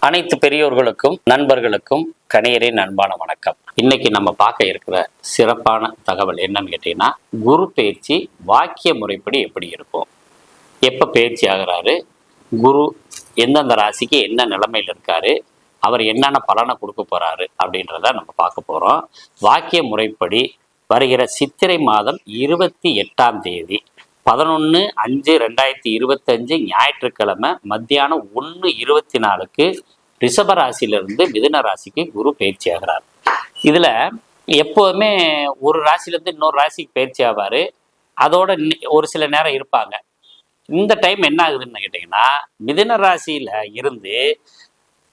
அனைத்து பெரியோர்களுக்கும் நண்பர்களுக்கும் கணியரின் அன்பான வணக்கம். இன்னைக்கு நம்ம பார்க்க இருக்கிற சிறப்பான தகவல் என்னன்னு கேட்டீங்கன்னா, குரு பயிற்சி வாக்கிய முறைப்படி எப்படி இருக்கும், எப்ப பயிற்சி ஆகிறாரு, குரு எந்தெந்த ராசிக்கு என்ன நிலைமையில் இருக்காரு, அவர் என்னென்ன பலனை கொடுக்க போறாரு அப்படின்றத நம்ம பார்க்க போறோம். வாக்கிய முறைப்படி வருகிற சித்திரை மாதம் 28ஆம் தேதி 11/5/2025 ஞாயிற்றுக்கிழமை மத்தியானம் 1:24க்கு ரிஷபராசியிலிருந்து மிதுன ராசிக்கு குரு பயிற்சி ஆகிறார். இதுல எப்போதுமே ஒரு ராசியிலேருந்து இன்னொரு ராசிக்கு பயிற்சி ஆவார். அதோட ஒரு சில நேரம் இருப்பாங்க. இந்த டைம் என்ன ஆகுதுன்னு கேட்டிங்கன்னா, மிதுன ராசியில இருந்து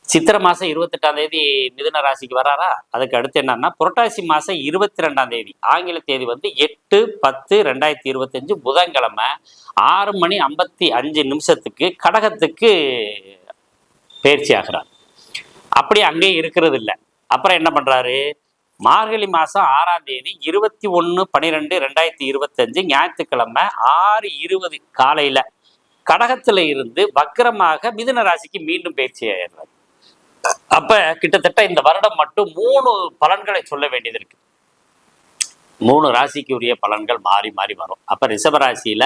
சித்திரை மாதம் 28ஆம் தேதி மிதுன ராசிக்கு வராரா. அதுக்கு அடுத்து என்னன்னா, புரட்டாசி மாதம் 22ஆம் தேதி ஆங்கில தேதி 8/10/2025 புதன்கிழமை 6:55 கடகத்துக்கு பயிற்சி ஆகிறார். அப்படி அங்கேயும் இருக்கிறது இல்லை. அப்புறம் என்ன பண்றாரு, மார்கழி மாதம் 6ஆம் தேதி 21/12/2025 ஞாயிற்றுக்கிழமை 6:20 காலையில கடகத்துல இருந்து வக்கரமாக மிதுன ராசிக்கு மீண்டும் பயிற்சி ஆகிறார். அப்ப கிட்டத்தட்ட இந்த வருடம் மட்டும் 3 பலன்களை சொல்ல வேண்டியது இருக்கு. 3 ராசிக்கு உரிய பலன்கள் மாறி மாறி வரும். அப்ப ரிஷபராசியில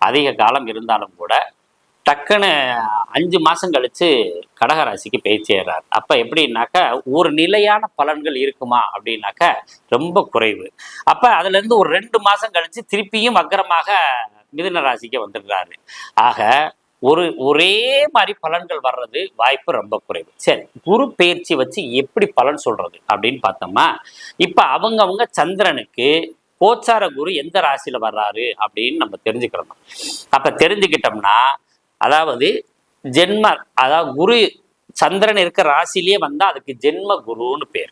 அதிக காலம் இருந்தாலும் கூட டக்குன்னு 5 மாசம் கழிச்சு கடகராசிக்கு பயிற்சி ஏறார். அப்ப எப்படின்னாக்கா, ஒரு நிலையான பலன்கள் இருக்குமா அப்படின்னாக்க ரொம்ப குறைவு. அப்ப அதுல இருந்து ஒரு 2 மாசம் கழிச்சு திருப்பியும் வக்கரமாக மிதுன ராசிக்கு வந்துடுறாரு. ஆக ஒரே மாதிரி பலன்கள் வர்றது வாய்ப்பு ரொம்ப குறைவு. சரி, குரு பயிற்சி வச்சு எப்படி பலன் சொல்றது அப்படின்னு பார்த்தோம்னா, இப்ப அவங்க சந்திரனுக்கு கோச்சார குரு எந்த ராசியில வர்றாரு அப்படின்னு நம்ம தெரிஞ்சுக்கிறோம். அப்ப தெரிஞ்சுக்கிட்டோம்னா, அதாவது அதாவது குரு சந்திரன் இருக்க ராசிலேயே வந்தா அதுக்கு ஜென்ம குருன்னு பேர்.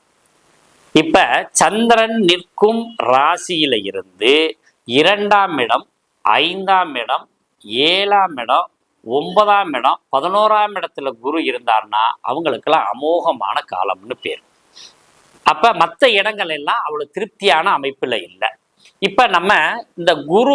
இப்ப சந்திரன் நிற்கும் ராசியில இருந்து 2ஆம் இடம், 5ஆம் இடம், 7ஆம் இடம், 9ஆம் இடம், 11ஆம் இடத்துல குரு இருந்தார்னா அவங்களுக்கெல்லாம் அமோகமான காலம்னு பேர். அப்ப மற்ற இடங்கள் எல்லாம் அவ்வளவு திருப்தியான அமைப்புல இல்லை. இப்ப நம்ம இந்த குரு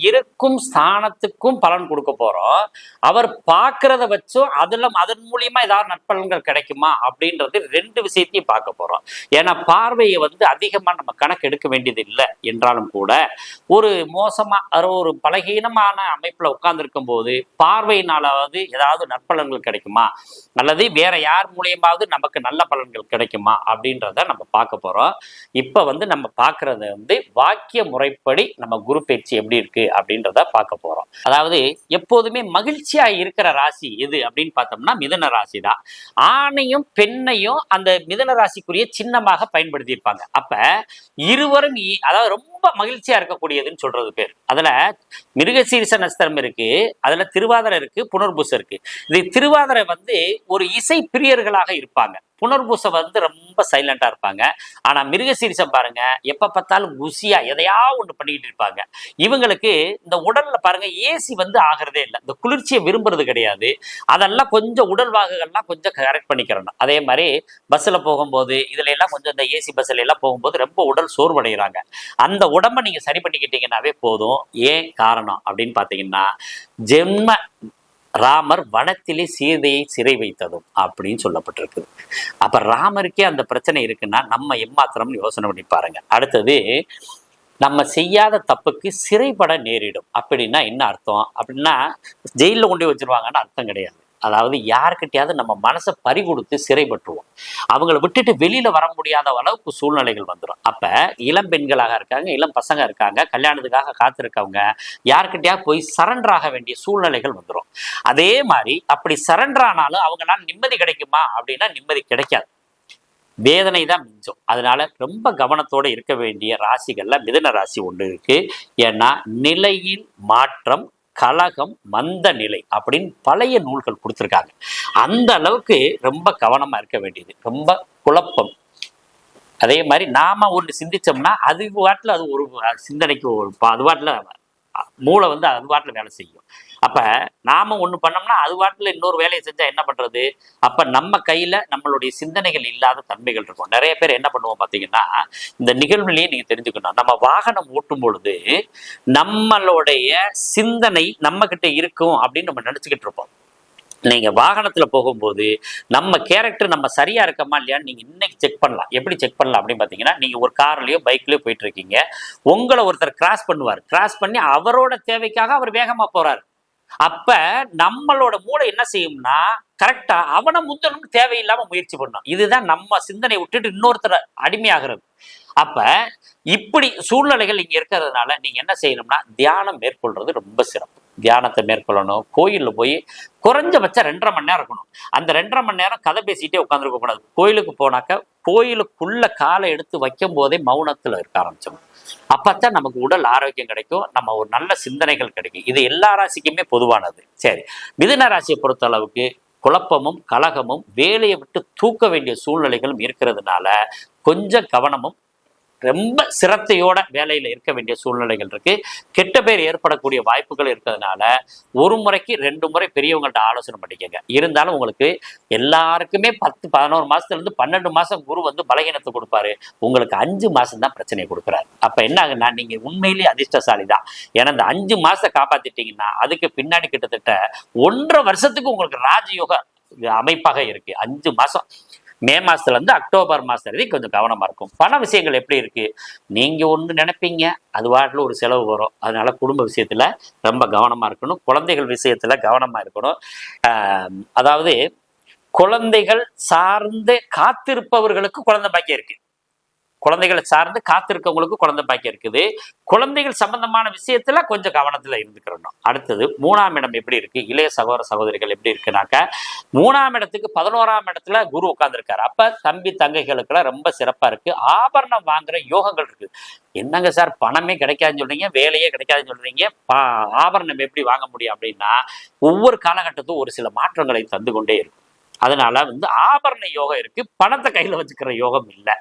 இருக்கும் ஸ்தானத்துக்கும் பலன் கொடுக்க போறோம். அவர் பார்க்கறத வச்சும் அதன் மூலியமா ஏதாவது நற்பலன்கள் கிடைக்குமா அப்படின்றது 2 விஷயத்தையும் பார்க்க போறோம். ஏன்னா பார்வையை அதிகமா நம்ம கணக்கு எடுக்க வேண்டியது இல்லை என்றாலும் கூட, ஒரு மோசமா ஒரு பலகீனமான அமைப்புல உட்கார்ந்துருக்கும் போது பார்வையினாலாவது ஏதாவது நற்பலன்கள் கிடைக்குமா, அல்லது வேற யார் மூலியமாவது நமக்கு நல்ல பலன்கள் கிடைக்குமா அப்படின்றத நம்ம பார்க்க போறோம். இப்ப நம்ம பார்க்கறது வாக்கிய முறைப்படி நம்ம குரு பயிற்சி எப்படி இருக்கு அப்படின்றத பார்க்க போறோம். அதாவது எப்போதுமே மகிழ்ச்சியா இருக்கிற ராசி எது அப்படின்னு பார்த்தோம்னா மிதுன ராசி தான். ஆணையும் பெண்ணையும் அந்த மிதுன ராசிக்குரிய சின்னமாக பயன்படுத்தி இருப்பாங்க. அப்ப இருவரும் அதாவது ரொம்ப மகிழ்ச்சியா இருக்கக்கூடியதுன்னு சொல்றது பேர். அதுல மிருகசீரிஷ நட்சத்திரம் இருக்கு, அதுல திருவாதிரை இருக்கு, புனர்பூசம் இருக்கு. இது திருவாதிரை ஒரு இசை பிரியர்களாக இருப்பாங்க, புனர்பூசம் ரொம்ப சைலண்டா இருப்பாங்க. ஆனா மிருகசீரிஷம் பாருங்க, எப்ப பார்த்தாலும் குசியா எதையா ஒண்ணு பண்ணிக்கிட்டு இருப்பாங்க. இவங்களுக்கு இந்த உடல்ல பாருங்க ஏசி ஆகிறதே இல்லை, இந்த குளிர்ச்சியை விரும்புறது கிடையாது. அதெல்லாம் கொஞ்சம் உடல் வாகுகள்லாம் கொஞ்சம் கரெக்ட் பண்ணிக்கிறணும். அதே மாதிரி பஸ்ல போகும்போது இதுல எல்லாம் கொஞ்சம் இந்த ஏசி பஸ்ல எல்லாம் போகும்போது ரொம்ப உடல் சோர்வடைகிறாங்க. அந்த உடம்ப நீங்க சரி பண்ணிக்கிட்டீங்கன்னாவே போதும். ஏன் காரணம் அப்படின்னு பாத்தீங்கன்னா, ஜென்ம ராமர் வனத்திலே சீதையை சிறை வைத்ததும் அப்படின்னு சொல்லப்பட்டிருக்குது. அப்ப ராமருக்கே அந்த பிரச்சனை இருக்குன்னா நம்ம எம்மாத்திரம்னு யோசனை பண்ணி பாருங்க. அடுத்தது, நம்ம செய்யாத தப்புக்கு சிறைப்பட நேரிடும் அப்படின்னா என்ன அர்த்தம் அப்படின்னா, ஜெயிலில் கொண்டு வச்சிருவாங்கன்னு அர்த்தம் கிடையாது. அதாவது யாருக்கிட்டையாவது நம்ம மனசை பறி கொடுத்து சிறைப்பட்டுருவோம். அவங்களை விட்டுட்டு வெளியில வர முடியாத அளவுக்கு சூழ்நிலைகள் வந்துடும். அப்ப இளம் பெண்களாக இருக்காங்க, இளம் பசங்க இருக்காங்க, கல்யாணத்துக்காக காத்திருக்கவங்க யாருக்கிட்டையாவது போய் சரண்டர் ஆக வேண்டிய சூழ்நிலைகள் வந்துடும். அதே மாதிரி அப்படி சரண்டர் ஆனாலும் அவங்களால நிம்மதி கிடைக்குமா அப்படின்னா நிம்மதி கிடைக்காது, வேதனை தான் மிஞ்சம். அதனால ரொம்ப கவனத்தோடு இருக்க வேண்டிய ராசிகள்ல மிதுன ராசி ஒன்று இருக்கு. ஏன்னா நிலையின் மாற்றம், கலகம், மந்த நிலை அப்படின்னு பழைய நூல்கள் கொடுத்துருக்காங்க. அந்த அளவுக்கு ரொம்ப கவனமா இருக்க வேண்டியது, ரொம்ப குழப்பம். அதே மாதிரி நாம ஒன்று சிந்திச்சோம்னா அது வாட்டில் அது ஒரு சிந்தனைக்கு அது வாட்டில் மூளை அது வாட்டில் வேலை செய்யும். அப்ப நாம ஒண்ணு பண்ணோம்னா அது வாட்டில் இன்னொரு வேலையை செஞ்சா என்ன பண்றது? அப்ப நம்ம கையில நம்மளுடைய சிந்தனைகள் இல்லாத தன்மைகள் இருக்கும். நிறைய பேர் என்ன பண்ணுவோம் பாத்தீங்கன்னா, இந்த நிகழ்வுலயே நீங்க தெரிஞ்சுக்கணும், நம்ம வாகனம் ஓட்டும் பொழுது நம்மளுடைய சிந்தனை நம்ம கிட்ட இருக்கும் அப்படின்னு நம்ம நினைச்சுக்கிட்டு இருப்போம். நீங்க வாகனத்துல போகும்போது நம்ம கேரக்டர் நம்ம சரியா இருக்கமா இல்லையான்னு நீங்க இன்னைக்கு செக் பண்ணலாம். எப்படி செக் பண்ணலாம் அப்படின்னு பாத்தீங்கன்னா, நீங்க ஒரு கார்லயோ பைக்லயோ போயிட்டு இருக்கீங்க, உங்களை ஒருத்தர் கிராஸ் பண்ணுவார், கிராஸ் பண்ணி அவரோட தேவைக்காக அவர் வேகமா போறாரு. அப்ப நம்மளோட மூளை என்ன செய்யும்னா, கரெக்டா அவனை முந்தணும்னு தேவையில்லாம முயற்சி பண்ணும். இதுதான் நம்ம சிந்தனை விட்டுட்டு இன்னொருத்தர் அடிமையாகிறது. அப்ப இப்படி சூழ்நிலைகள் இங்க இருக்கிறதுனால நீங்க என்ன செய்யணும்னா, தியானம் மேற்கொள்றது ரொம்ப சிறப்பு. தியானத்தை மேற்கொள்ளணும். கோயில்ல போய் குறைஞ்சபட்சம் 2.5 மணி நேரம் இருக்கணும். அந்த 2.5 மணி நேரம் கதை பேசிட்டே உட்காந்துருக்க கூடாது. கோயிலுக்கு போனாக்க கோயிலுக்குள்ள காலை எடுத்து வைக்கும் போதே மௌனத்துல இருக்க ஆரம்பிச்சோம். அப்பத்தான் நமக்கு உடல் ஆரோக்கியம் கிடைக்கும், நம்ம ஒரு நல்ல சிந்தனைகள் கிடைக்கும். இது எல்லா ராசிக்குமே பொதுவானது. சரி, மிதுன ராசியை பொறுத்த அளவுக்கு குழப்பமும் கலகமும் வேலையை விட்டு தூக்க வேண்டிய சூழ்நிலைகளும் இருக்கிறதுனால கொஞ்சம் கவனமும் ரொம்ப சிரத்தையோட வேலையில இருக்க வேண்டிய சூழ்நிலைகள் இருக்கு. கெட்ட பேர் ஏற்படக்கூடிய வாய்ப்புகள் இருக்கிறதுனால ஒரு முறைக்கு 2 முறை பெரியவங்கள்ட்ட ஆலோசனை பண்ணிக்கங்க. இருந்தாலும் உங்களுக்கு எல்லாருக்குமே 10 11 மாசத்துல இருந்து 12 மாசம் குரு வந்து பலகீனத்தை கொடுப்பாரு. உங்களுக்கு 5 மாசம் தான் பிரச்சனையை கொடுக்குறாரு. அப்ப என்ன ஆகுன்னா, நீங்க உண்மையிலேயே அதிர்ஷ்டசாலி தான். ஏன்னா இந்த 5 மாசத்தை காப்பாத்திட்டீங்கன்னா அதுக்கு பின்னாடி கிட்டத்தட்ட 1.5 வருஷத்துக்கு உங்களுக்கு ராஜயோக அமைப்பாக இருக்கு. 5 மாசம், மே மாசத்துல இருந்து அக்டோபர் மாசம் வரைக்கும் கொஞ்சம் கவனமா இருக்கும். பண விஷயங்கள் எப்படி இருக்கு, நீங்க ஒண்ணு நினைப்பீங்க, அது வாட்டில் ஒரு செலவு வரும். அதனால குடும்ப விஷயத்துல ரொம்ப கவனமா இருக்கணும். குழந்தைகள் விஷயத்துல கவனமா இருக்கணும். அதாவது குழந்தைகள் சார்ந்து காத்திருப்பவர்களுக்கு குழந்தை பாக்கியம் இருக்கு. குழந்தைகளை சார்ந்து காத்திருக்கவங்களுக்கு குழந்தை பாக்கியம் இருக்குது. குழந்தைகள் சம்பந்தமான விஷயத்துல கொஞ்சம் கவனத்துல இருந்துக்கிறணும். அடுத்தது 3ஆம் இடம் எப்படி இருக்கு, இளைய சகோதர சகோதரிகள் எப்படி இருக்குனாக்கா, 3ஆம் இடத்துக்கு 11ஆம் இடத்துல குரு உட்கார்ந்துருக்காரு. அப்ப தம்பி தங்கைகளுக்கெல்லாம் ரொம்ப சிறப்பா இருக்கு. ஆபரணம் வாங்குற யோகங்கள் இருக்கு. என்னங்க சார் பணமே கிடைக்காதுன்னு சொல்றீங்க, வேலையே கிடைக்காதுன்னு சொல்றீங்க, ஆபரணம் எப்படி வாங்க முடியும் அப்படின்னா, ஒவ்வொரு காலகட்டத்தும் ஒரு சில மாற்றங்களை தந்து கொண்டே இருக்கும். அதனால வந்து ஆபரண யோகம் இருக்கு, பணத்தை கையில வச்சுக்கிற யோகம் இல்லை.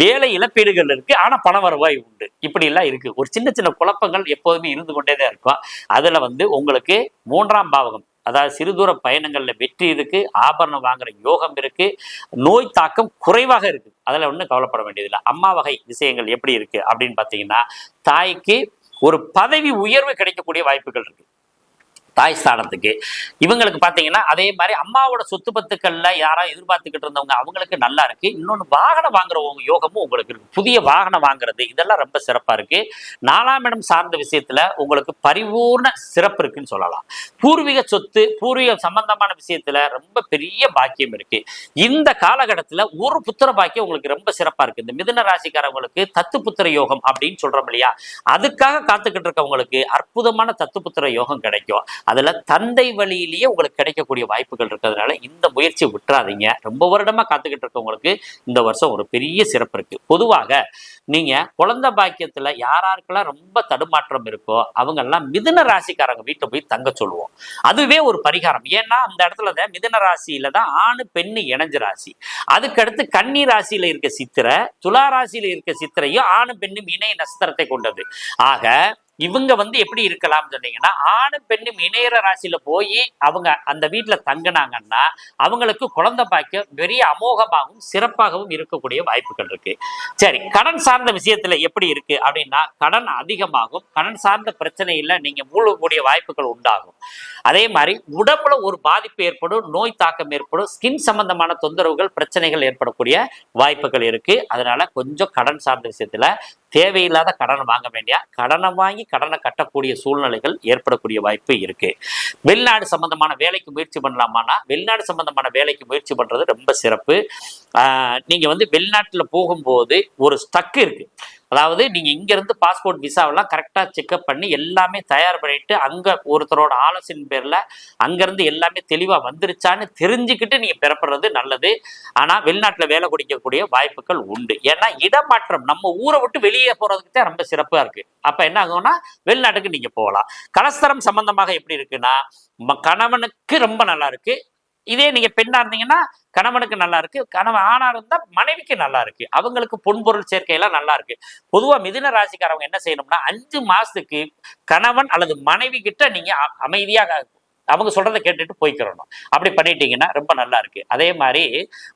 வேலை இழப்பீடுகள் இருக்கு, ஆனா பண வருவாய் உண்டு. இப்படி எல்லாம் இருக்கு. ஒரு சின்ன சின்ன குழப்பங்கள் எப்போதுமே இருந்து கொண்டேதான் இருக்கும். அதுல வந்து உங்களுக்கு 3ஆம் பாவகம், அதாவது சிறுதூர பயணங்கள்ல வெற்றி இருக்கு, ஆபரணம் வாங்குற யோகம் இருக்கு, நோய் தாக்கம் குறைவாக இருக்கு. அதுல ஒன்றும் கவலைப்பட வேண்டியதில்லை. அம்மா வகை விஷயங்கள் எப்படி இருக்கு அப்படின்னு பாத்தீங்கன்னா, தாய்க்கு ஒரு பதவி உயர்வு கிடைக்கக்கூடிய வாய்ப்புகள் இருக்கு. தாய் ஸ்தானத்துக்கு இவங்களுக்கு பாத்தீங்கன்னா, அதே மாதிரி அம்மாவோட சொத்து பத்துக்கள்ல யாரா எதிர்பார்த்துக்கிட்டு இருந்தவங்க அவங்களுக்கு நல்லா இருக்கு. இன்னொன்னு வாகனம் வாங்குறவங்க யோகமும் உங்களுக்கு இருக்கு. புதிய வாகனம் வாங்குறது இதெல்லாம் ரொம்ப சிறப்பா இருக்கு. 4ஆம் இடம் சார்ந்த விஷயத்துல உங்களுக்கு பரிபூர்ண சிறப்பு இருக்குன்னு சொல்லலாம். பூர்வீக சொத்து, பூர்வீக சம்பந்தமான விஷயத்துல ரொம்ப பெரிய பாக்கியம் இருக்கு. இந்த காலகட்டத்துல ஒரு புத்திர பாக்கியம் உங்களுக்கு ரொம்ப சிறப்பா இருக்கு. இந்த மிதுன ராசிக்காரவங்களுக்கு தத்து புத்திர யோகம் அப்படின்னு சொல்றோம் இல்லையா, அதுக்காக காத்துக்கிட்டு இருக்கவங்களுக்கு அற்புதமான தத்து புத்திர யோகம் கிடைக்கும். அதுல தந்தை வழியிலேயே உங்களுக்கு கிடைக்கக்கூடிய வாய்ப்புகள் இருக்கிறதுனால இந்த முயற்சியை விட்டுறாதீங்க. ரொம்ப வருடமா காத்துக்கிட்டு இருக்கவங்களுக்கு இந்த வருஷம் ஒரு பெரிய சிறப்பு இருக்கு. பொதுவாக நீங்க குழந்தை பாக்கியத்துல யாராருக்கெல்லாம் ரொம்ப தடுமாற்றம் இருக்கோ அவங்க எல்லாம் மிதுன ராசிக்காரங்க வீட்டுல போய் தங்க சொல்லுவோம். அதுவே ஒரு பரிகாரம். ஏன்னா அந்த இடத்துல மிதுன ராசியில தான் ஆணு பெண்ணு இணைஞ்ச ராசி. அதுக்கடுத்து கன்னி ராசியில இருக்க சித்திரை, துலா ராசியில இருக்க சித்திரையும் ஆணு பெண்ணும் இணைய நட்சத்திரத்தை கொண்டது. ஆக இவங்க வந்து எப்படி இருக்கலாம் சொன்னீங்கன்னா, ஆணும் பெண்ணும் இணையற ராசியில போய் அவங்க அந்த வீட்டுல தங்கினாங்கன்னா அவங்களுக்கு குழந்தை பாக்கியம் பெரிய அமோகமாகவும் சிறப்பாகவும் இருக்கக்கூடிய வாய்ப்புகள் இருக்கு. சரி, கடன் சார்ந்த விஷயத்துல எப்படி இருக்கு அப்படின்னா, கடன் அதிகமாகும். கடன் சார்ந்த பிரச்சனையில நீங்க மூழ்கக்கூடிய வாய்ப்புகள் உண்டாகும். அதே மாதிரி உடம்புல ஒரு பாதிப்பு ஏற்படும், நோய் தாக்கம் ஏற்படும், ஸ்கின் சம்பந்தமான தொந்தரவுகள் பிரச்சனைகள் ஏற்படக்கூடிய வாய்ப்புகள் இருக்கு. அதனால கொஞ்சம் கடன் சார்ந்த விஷயத்துல தேவையில்லாத கடன் வாங்க வேண்டிய, கடனை வாங்கி கடனை கட்டக்கூடிய சூழ்நிலைகள் ஏற்படக்கூடிய வாய்ப்பு இருக்கு. வெளிநாடு சம்பந்தமான வேலைக்கு முயற்சி பண்ணலாமான்னா, வெளிநாடு சம்பந்தமான வேலைக்கு முயற்சி பண்றது ரொம்ப சிறப்பு. நீங்க வந்து வெளிநாட்டுல போகும்போது ஒரு ஸ்டக் இருக்கு. அதாவது நீங்க இங்க இருந்து பாஸ்போர்ட் விசாவெல்லாம் கரெக்டா செக்அப் பண்ணி எல்லாமே தயார் பண்ணிட்டு அங்க ஒருத்தரோட ஆலோசனை பேர்ல அங்க இருந்து எல்லாமே தெளிவா வந்துருச்சான்னு தெரிஞ்சுக்கிட்டு நீங்க பெறப்படுறது நல்லது. ஆனா வெளிநாட்டுல வேலை குடிக்கக்கூடிய வாய்ப்புகள் உண்டு. ஏன்னா இடமாற்றம், நம்ம ஊரை விட்டு வெளியே போறதுக்கு தான் ரொம்ப சிறப்பா இருக்கு. அப்ப என்ன ஆகும்னா வெளிநாட்டுக்கு நீங்க போகலாம். கலஸ்தரம் சம்பந்தமாக எப்படி இருக்குன்னா, கணவனுக்கு ரொம்ப நல்லா இருக்கு. இதே நீங்க பெண்ணா இருந்தீங்கன்னா கணவனுக்கு நல்லா இருக்கு, கணவன் ஆணா இருந்தா மனைவிக்கு நல்லா இருக்கு. அவங்களுக்கு பொன்பொருள் சேர்க்கையெல்லாம் நல்லா இருக்கு. பொதுவா மிதுன ராசிக்காரவங்க என்ன செய்யணும்னா, 5 மாசத்துக்கு கணவன் அல்லது மனைவி கிட்ட நீங்க அமைதியாக அவங்க சொல்றதை கேட்டுட்டு போய்க்கிறணும். அப்படி பண்ணிட்டீங்கன்னா ரொம்ப நல்லா இருக்கு. அதே மாதிரி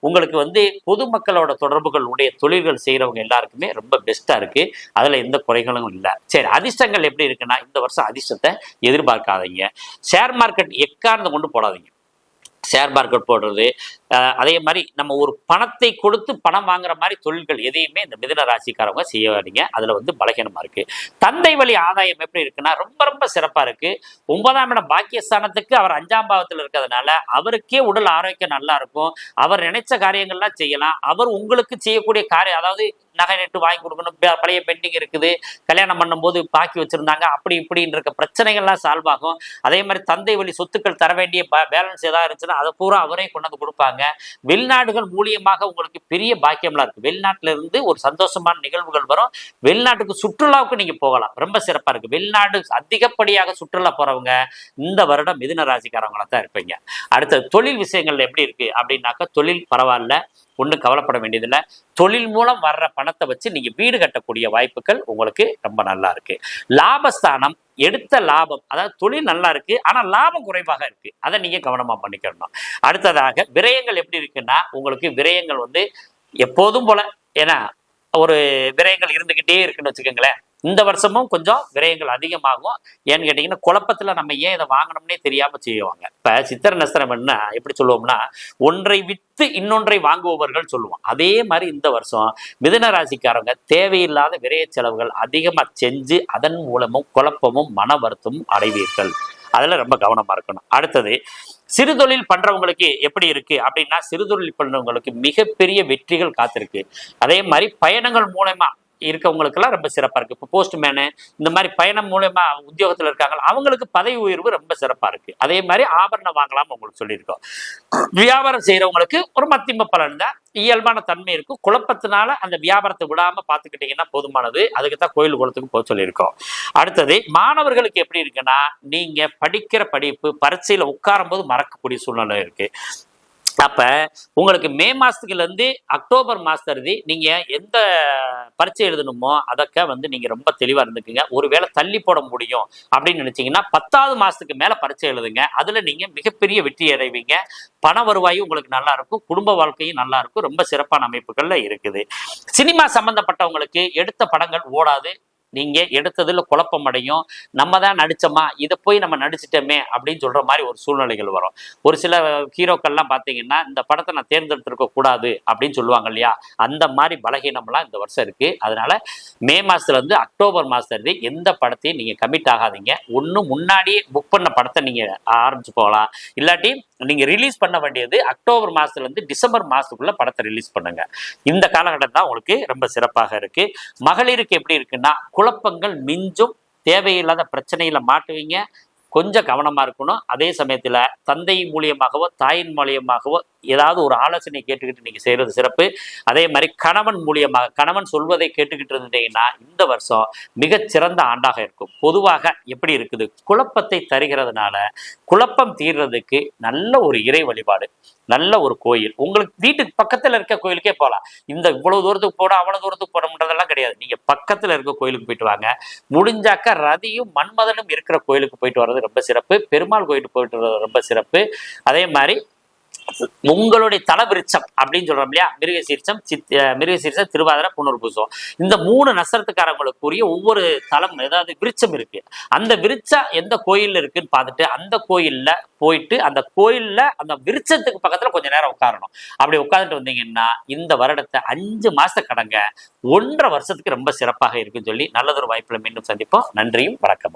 உங்களுக்கு வந்து பொதுமக்களோட தொடர்புகள் உடைய தொழில்கள் செய்யறவங்க எல்லாருக்குமே ரொம்ப பெஸ்டா இருக்கு. அதுல எந்த குறைகளும் இல்லை. சரி, அதிர்ஷ்டங்கள் எப்படி இருக்குன்னா, இந்த வருஷம் அதிர்ஷ்டத்தை எதிர்பார்க்காதீங்க. ஷேர் மார்க்கெட் எக்காரணம் கொண்டு போடாதீங்க. ஷேர் மார்க்கெட் போடுறது, அதே மாதிரி நம்ம ஒரு பணத்தை கொடுத்து பணம் வாங்குற மாதிரி தொழில்கள் எதையுமே இந்த மிதுன ராசிக்காரவங்க செய்யாதீங்க. அதுல வந்து பலகீனமா இருக்கு. தந்தை வழி ஆதாயம் எப்படி இருக்குன்னா ரொம்ப ரொம்ப சிறப்பா இருக்கு. 9ஆம் இடம் பாக்கியஸ்தானத்துக்கு அவர் 5ஆம் பாவத்தில் இருக்கிறதுனால அவருக்கே உடல் ஆரோக்கியம் நல்லா இருக்கும். அவர் நினைச்ச காரியங்கள்லாம் செய்யலாம். அவர் உங்களுக்கு செய்யக்கூடிய காரியம், அதாவது நகை நட்டு வாங்கி கொடுக்கணும், பழைய பெண்டிங் இருக்குது, கல்யாணம் பண்ணும்போது பாக்கி வச்சிருந்தாங்க, அப்படி இப்படின்னு இருக்க பிரச்சனைகள்லாம் சால்வ் ஆகும். அதே மாதிரி தந்தை வழி சொத்துக்கள் தர வேண்டிய பேலன்ஸ் ஏதாவது இருந்துச்சுன்னா அதை பூரா அவரே கொண்டு வந்து கொடுப்பாங்க. வெளிநாடுகள் மூலியமாக உங்களுக்கு பெரிய பாக்கியம்லாம் இருக்கு. வெளிநாட்டுல இருந்து ஒரு சந்தோஷமான நிகழ்வுகள் வரும். வெளிநாட்டுக்கு சுற்றுலாவுக்கு நீங்க போகலாம், ரொம்ப சிறப்பா இருக்கு. வெளிநாடு அதிகப்படியாக சுற்றுலா போறவங்க இந்த வருடம் மிதுன ராசிக்காரவங்களா தான் இருப்பீங்க. அடுத்த தொழில் விஷயங்கள்ல எப்படி இருக்கு அப்படின்னாக்கா, தொழில் பரவாயில்ல, ஒன்றும் கவலைப்பட வேண்டியதில்லை. தொழில் மூலம் வர்ற பணத்தை வச்சு நீங்க வீடு கட்டக்கூடிய வாய்ப்புகள் உங்களுக்கு ரொம்ப நல்லா இருக்கு. லாபஸ்தானம் எடுத்த லாபம், அதாவது தொழில் நல்லா இருக்கு, ஆனா லாபம் குறைவாக இருக்கு. அதை நீங்க கவனமா பண்ணிக்கணும். அடுத்ததாக விரயங்கள் எப்படி இருக்குன்னா, உங்களுக்கு விரயங்கள் வந்து எப்போதும் போல, ஏன்னா ஒரு விரயங்கள் இருந்துகிட்டே இருக்குன்னு வச்சுக்கோங்களேன். இந்த வருஷமும் கொஞ்சம் விரயங்கள் அதிகமாகும். ஏன்னு கேட்டீங்கன்னா, குழப்பத்துல நம்ம ஏன் இதை வாங்கணும்னே தெரியாம செய்வாங்க. இப்ப சித்திர நஸ்திரம் என்ன எப்படி சொல்லுவோம்னா, ஒன்றை வித்து இன்னொன்றை வாங்குபவர்கள் சொல்லுவோம். அதே மாதிரி இந்த வருஷம் மிதுன ராசிக்காரங்க தேவையில்லாத விரய செலவுகள் அதிகமா செஞ்சு அதன் மூலமும் குழப்பமும் மன வருத்தமும் அடைவீர்கள். அதுல ரொம்ப கவனமா இருக்கணும். அடுத்தது, சிறுதொழில் பண்றவங்களுக்கு எப்படி இருக்கு அப்படின்னா, சிறுதொழில் பண்றவங்களுக்கு மிகப்பெரிய வெற்றிகள் காத்திருக்கு. அதே மாதிரி பயணங்கள் மூலமா இருக்கவங்களுக்கு எல்லாம் ரொம்ப சிறப்பா இருக்கு. இப்போ போஸ்ட்மேனு இந்த மாதிரி பயணம் மூலமா உத்தியோகத்துல இருக்காங்க, அவங்களுக்கு பதவி உயர்வு ரொம்ப சிறப்பா இருக்கு. அதே மாதிரி ஆபரணம் வாங்கலாம் உங்களுக்கு சொல்லியிருக்கோம். வியாபாரம் செய்யறவங்களுக்கு ஒரு மத்தியம பலன் தான், இயல்பான தன்மை இருக்கும். குழப்பத்தினால அந்த வியாபாரத்தை விடாம பாத்துக்கிட்டீங்கன்னா போதுமானது. அதுக்கு தான் கோயில் குளத்துக்கு போக சொல்லியிருக்கோம். அடுத்தது, மாணவர்களுக்கு எப்படி இருக்குன்னா, நீங்க படிக்கிற படிப்பு பரீட்சையில உட்காரும் போது மறக்கக்கூடிய சூழ்நிலை இருக்கு. அப்ப உங்களுக்கு மே மாசத்துக்குல இருந்து அக்டோபர் மாசம் நீங்க எந்த பரீட்சை எழுதணுமோ அதற்க வந்து நீங்க ரொம்ப தெளிவா இருந்துக்குங்க. ஒருவேளை தள்ளி போட முடியும் அப்படின்னு நினைச்சீங்கன்னா 10வது மாசத்துக்கு மேல பரீட்சை எழுதுங்க. அதுல நீங்க மிகப்பெரிய வெற்றி அடைவீங்க. பண வருவாயும் உங்களுக்கு நல்லா இருக்கும், குடும்ப வாழ்க்கையும் நல்லா இருக்கும். ரொம்ப சிறப்பான அமைப்புகள்ல இருக்குது. சினிமா சம்பந்தப்பட்டவங்களுக்கு எடுத்த படங்கள் ஓடாது. நீங்க எடுத்ததுல குழப்பம் அடையும். நம்ம தான் நடிச்சோமா, இதை போய் நம்ம நடிச்சிட்டோமே அப்படின்னு சொல்ற மாதிரி ஒரு சூழ்நிலைகள் வரும். ஒரு சில ஹீரோக்கள்லாம் பார்த்தீங்கன்னா, இந்த படத்தை நான் தேர்ந்தெடுத்திருக்க கூடாது அப்படின்னு சொல்லுவாங்க இல்லையா, அந்த மாதிரி பலகீனம்லாம் இந்த வருஷம் இருக்கு. அதனால மே மாசத்துல இருந்து அக்டோபர் மாசத்துல எந்த படத்தையும் நீங்க கமிட் ஆகாதீங்க. ஒன்று முன்னாடியே புக் பண்ண படத்தை நீங்க ஆரம்பிச்சு போகலாம். இல்லாட்டி நீங்க ரிலீஸ் பண்ண வேண்டியது அக்டோபர் மாசத்துல இருந்து டிசம்பர் மாசத்துக்குள்ள படத்தை ரிலீஸ் பண்ணுங்க. இந்த காலகட்டம் தான் உங்களுக்கு ரொம்ப சிறப்பாக இருக்கு. மகளிருக்கு எப்படி இருக்குன்னா, குழப்பங்கள் மிஞ்சும், தேவையில்லாத பிரச்சனைகளை மாட்டுவீங்க. கொஞ்சம் கவனமா இருக்கணும். அதே சமயத்துல தந்தை மூலியமாகவோ தாயின் மூலியமாகவோ ஏதாவது ஒரு ஆலோசனை கேட்டுக்கிட்டு நீங்க செய்யறது சிறப்பு. அதே மாதிரி கணவன் மூலியமாக, கணவன் சொல்வதை கேட்டுக்கிட்டு இருந்தீங்கன்னா இந்த வருஷம் மிகச்சிறந்த ஆண்டாக இருக்கும். பொதுவாக எப்படி இருக்குது, குழப்பத்தை தருகிறதுனால குழப்பம் தீர்றதுக்கு நல்ல ஒரு இறை வழிபாடு, நல்ல ஒரு கோயில், உங்களுக்கு வீட்டுக்கு பக்கத்துல இருக்க கோயிலுக்கே போகலாம். இந்த இவ்வளவு தூரத்துக்கு போட அவ்வளவு தூரத்துக்கு போடணுன்றதெல்லாம் கிடையாது. நீங்க பக்கத்துல இருக்க கோயிலுக்கு போயிட்டு வாங்க. முடிஞ்சாக்க ரதியும் மன்மதனும் இருக்கிற கோயிலுக்கு போயிட்டு வர்றது ரொம்ப சிறப்பு. பெருமாள் கோயிலுக்கு போயிட்டு வர்றது ரொம்ப சிறப்பு. அதே மாதிரி உங்களுடைய தல விருட்சம் அப்படின்னு சொல்றோம் இல்லையா, மிருகசீரிஷம், மிருகசீரிஷம், திருவாதிரை, புனர்பூசம், இந்த 3 நட்சத்திரக்காரங்களுக்குரிய ஒவ்வொரு தலம், ஏதாவது விருட்சம் இருக்கு. அந்த விருட்சம் எந்த கோயில்ல இருக்குன்னு பார்த்துட்டு அந்த கோயில்ல போயிட்டு அந்த கோயில்ல அந்த விருட்சத்துக்கு பக்கத்துல கொஞ்ச நேரம் உட்காரணும். அப்படி உட்கார்ந்துட்டு வந்தீங்கன்னா இந்த வருடத்தை 5 மாசத்தை கடங்க 1.5 வருஷத்துக்கு ரொம்ப சிறப்பாக இருக்குன்னு சொல்லி நல்லதொரு வாய்ப்புல மீண்டும் சந்திப்போம். நன்றியும் வணக்கமும்.